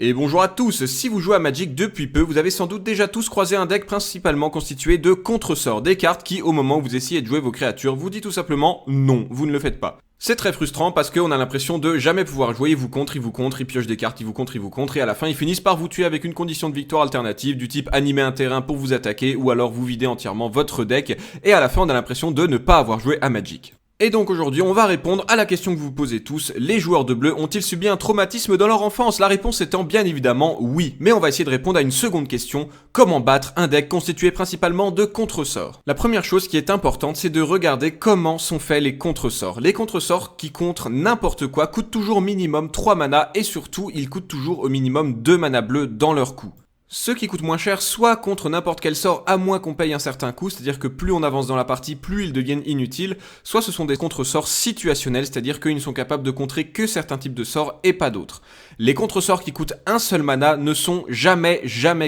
Et bonjour à tous, si vous jouez à Magic depuis peu, vous avez sans doute déjà tous croisé un deck principalement constitué de contre-sorts, des cartes qui, au moment où vous essayez de jouer vos créatures, vous dit tout simplement non, vous ne le faites pas. C'est très frustrant parce qu'on a l'impression de jamais pouvoir jouer, ils vous contre, ils piochent des cartes, ils vous contre, et à la fin ils finissent par vous tuer avec une condition de victoire alternative du type animer un terrain pour vous attaquer ou alors vous vider entièrement votre deck, et à la fin on a l'impression de ne pas avoir joué à Magic. Et donc aujourd'hui, on va répondre à la question que vous vous posez tous, les joueurs de bleu ont-ils subi un traumatisme dans leur enfance? La réponse étant bien évidemment oui, mais on va essayer de répondre à une seconde question, comment battre un deck constitué principalement de contre-sorts? La première chose qui est importante, c'est de regarder comment sont faits les contre-sorts. Les contre-sorts qui contre n'importe quoi coûtent toujours minimum 3 mana et surtout, ils coûtent toujours au minimum 2 mana bleus dans leur coût. Ceux qui coûtent moins cher, soit contre n'importe quel sort à moins qu'on paye un certain coût, c'est-à-dire que plus on avance dans la partie, plus ils deviennent inutiles, soit ce sont des contre-sorts situationnels, c'est-à-dire qu'ils ne sont capables de contrer que certains types de sorts et pas d'autres. Les contre-sorts qui coûtent un seul mana ne sont jamais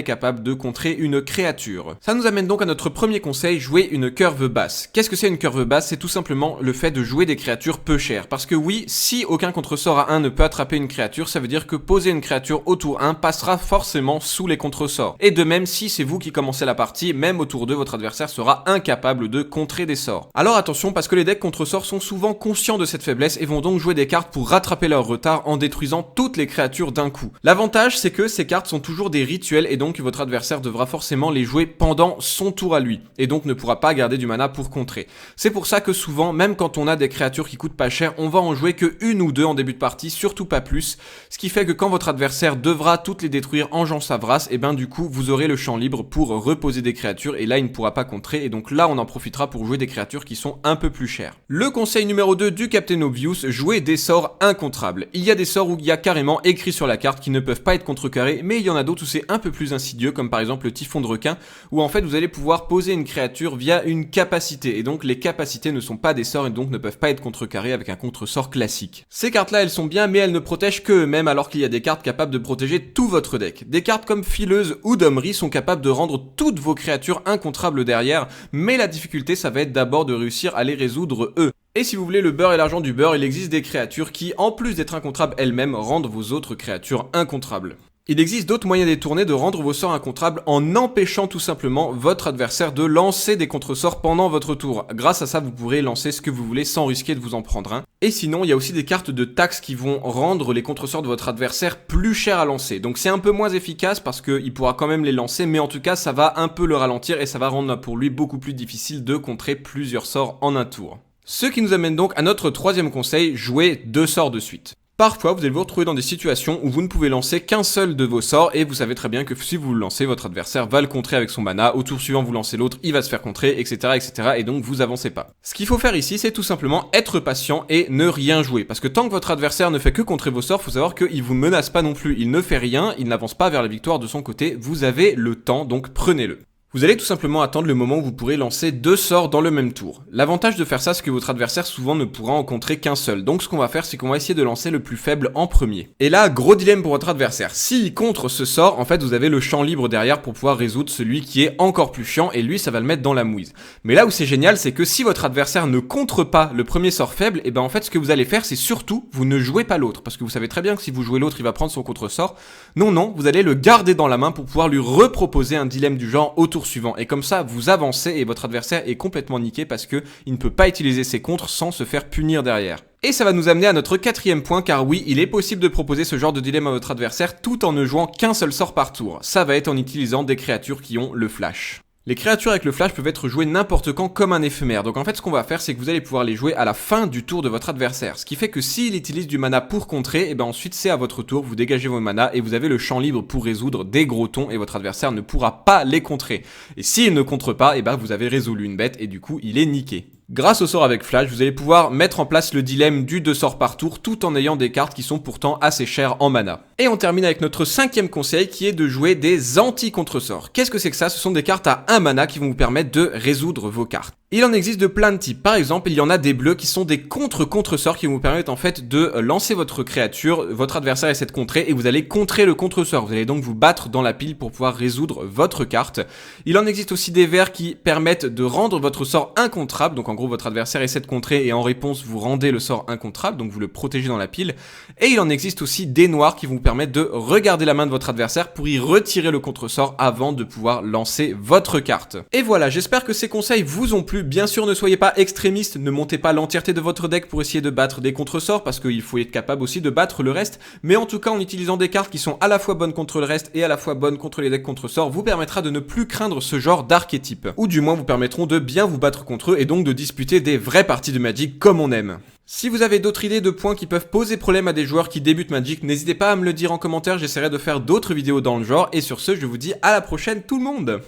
capables de contrer une créature. Ça nous amène donc à notre premier conseil, jouer une curve basse. Qu'est-ce que c'est une curve basse? C'est tout simplement le fait de jouer des créatures peu chères. Parce que oui, si aucun contre-sort à 1 ne peut attraper une créature, ça veut dire que poser une créature au tour 1 passera forcément sous les contre-sorts. Et de même, si c'est vous qui commencez la partie, même au tour 2, votre adversaire sera incapable de contrer des sorts. Alors attention, parce que les decks contre-sorts sont souvent conscients de cette faiblesse et vont donc jouer des cartes pour rattraper leur retard en détruisant toutes les créatures d'un coup. L'avantage, c'est que ces cartes sont toujours des rituels et donc votre adversaire devra forcément les jouer pendant son tour à lui et donc ne pourra pas garder du mana pour contrer. C'est pour ça que souvent, même quand on a des créatures qui coûtent pas cher, on va en jouer que une ou deux en début de partie, surtout pas plus, ce qui fait que quand votre adversaire devra toutes les détruire en Jean Savras, et ben du coup vous aurez le champ libre pour reposer des créatures et là il ne pourra pas contrer et donc là on en profitera pour jouer des créatures qui sont un peu plus chères. Le conseil numéro 2 du Captain Obvious, jouer des sorts incontrables. Il y a des sorts où il y a carrément écrit sur la carte qui ne peuvent pas être contrecarrés, mais il y en a d'autres où c'est un peu plus insidieux, comme par exemple le Typhon de requin, où en fait vous allez pouvoir poser une créature via une capacité, et donc les capacités ne sont pas des sorts et donc ne peuvent pas être contrecarrés avec un contre-sort classique. Ces cartes là elles sont bien, mais elles ne protègent que eux-mêmes alors qu'il y a des cartes capables de protéger tout votre deck. Des cartes comme Fileuse ou Domri sont capables de rendre toutes vos créatures incontrables derrière, mais la difficulté ça va être d'abord de réussir à les résoudre eux. Et si vous voulez le beurre et l'argent du beurre, il existe des créatures qui, en plus d'être incontrables elles-mêmes, rendent vos autres créatures incontrables. Il existe d'autres moyens détournés de rendre vos sorts incontrables en empêchant tout simplement votre adversaire de lancer des contre-sorts pendant votre tour. Grâce à ça, vous pourrez lancer ce que vous voulez sans risquer de vous en prendre un. Et sinon, il y a aussi des cartes de taxes qui vont rendre les contre-sorts de votre adversaire plus chers à lancer. Donc c'est un peu moins efficace parce qu'il pourra quand même les lancer, mais en tout cas, ça va un peu le ralentir et ça va rendre pour lui beaucoup plus difficile de contrer plusieurs sorts en un tour. Ce qui nous amène donc à notre troisième conseil, jouer 2 sorts de suite. Parfois, vous allez vous retrouver dans des situations où vous ne pouvez lancer qu'un seul de vos sorts et vous savez très bien que si vous le lancez, votre adversaire va le contrer avec son mana, au tour suivant vous lancez l'autre, il va se faire contrer, etc. et donc vous avancez pas. Ce qu'il faut faire ici, c'est tout simplement être patient et ne rien jouer, parce que tant que votre adversaire ne fait que contrer vos sorts, faut savoir qu'il vous menace pas non plus, il ne fait rien, il n'avance pas vers la victoire de son côté, vous avez le temps, donc prenez-le. Vous allez tout simplement attendre le moment où vous pourrez lancer 2 sorts dans le même tour. L'avantage de faire ça, c'est que votre adversaire souvent ne pourra en contrer qu'un seul. Donc ce qu'on va faire, c'est qu'on va essayer de lancer le plus faible en premier. Et là, gros dilemme pour votre adversaire. S'il contre ce sort, en fait, vous avez le champ libre derrière pour pouvoir résoudre celui qui est encore plus chiant et lui, ça va le mettre dans la mouise. Mais là où c'est génial, c'est que si votre adversaire ne contre pas le premier sort faible, et ben en fait, ce que vous allez faire, c'est surtout, vous ne jouez pas l'autre. Parce que vous savez très bien que si vous jouez l'autre, il va prendre son contre-sort. Non, vous allez le garder dans la main pour pouvoir lui reproposer un dilemme du genre au tour suivant. Et comme ça, vous avancez et votre adversaire est complètement niqué parce que il ne peut pas utiliser ses contres sans se faire punir derrière. Et ça va nous amener à notre quatrième point, car oui, il est possible de proposer ce genre de dilemme à votre adversaire tout en ne jouant qu'un seul sort par tour. Ça va être en utilisant des créatures qui ont le flash. Les créatures avec le flash peuvent être jouées n'importe quand comme un éphémère, donc en fait ce qu'on va faire c'est que vous allez pouvoir les jouer à la fin du tour de votre adversaire, ce qui fait que s'il utilise du mana pour contrer, et ben ensuite c'est à votre tour, vous dégagez vos mana et vous avez le champ libre pour résoudre des gros tons et votre adversaire ne pourra pas les contrer. Et s'il ne contre pas, et ben vous avez résolu une bête et du coup il est niqué. Grâce au sort avec flash, vous allez pouvoir mettre en place le dilemme du 2 sorts par tour tout en ayant des cartes qui sont pourtant assez chères en mana. Et on termine avec notre 5e conseil qui est de jouer des anti-contre-sorts. Qu'est-ce que c'est que ça? Ce sont des cartes à 1 mana qui vont vous permettre de résoudre vos cartes. Il en existe de plein de types. Par exemple, il y en a des bleus qui sont des contre-sorts qui vous permettent en fait de lancer votre créature, votre adversaire essaie de contrer et vous allez contrer le contre-sort. Vous allez donc vous battre dans la pile pour pouvoir résoudre votre carte. Il en existe aussi des verts qui permettent de rendre votre sort incontrable. Donc en gros, votre adversaire essaie de contrer et en réponse, vous rendez le sort incontrable, donc vous le protégez dans la pile. Et il en existe aussi des noirs qui vous permettent de regarder la main de votre adversaire pour y retirer le contre-sort avant de pouvoir lancer votre carte. Et voilà, j'espère que ces conseils vous ont plu. Bien sûr, ne soyez pas extrémiste, ne montez pas l'entièreté de votre deck pour essayer de battre des contre-sorts, parce qu'il faut être capable aussi de battre le reste, mais en tout cas en utilisant des cartes qui sont à la fois bonnes contre le reste et à la fois bonnes contre les decks contre-sorts, vous permettra de ne plus craindre ce genre d'archétype, ou du moins vous permettront de bien vous battre contre eux et donc de disputer des vraies parties de Magic comme on aime. Si vous avez d'autres idées de points qui peuvent poser problème à des joueurs qui débutent Magic, n'hésitez pas à me le dire en commentaire, j'essaierai de faire d'autres vidéos dans le genre, et sur ce, je vous dis à la prochaine tout le monde!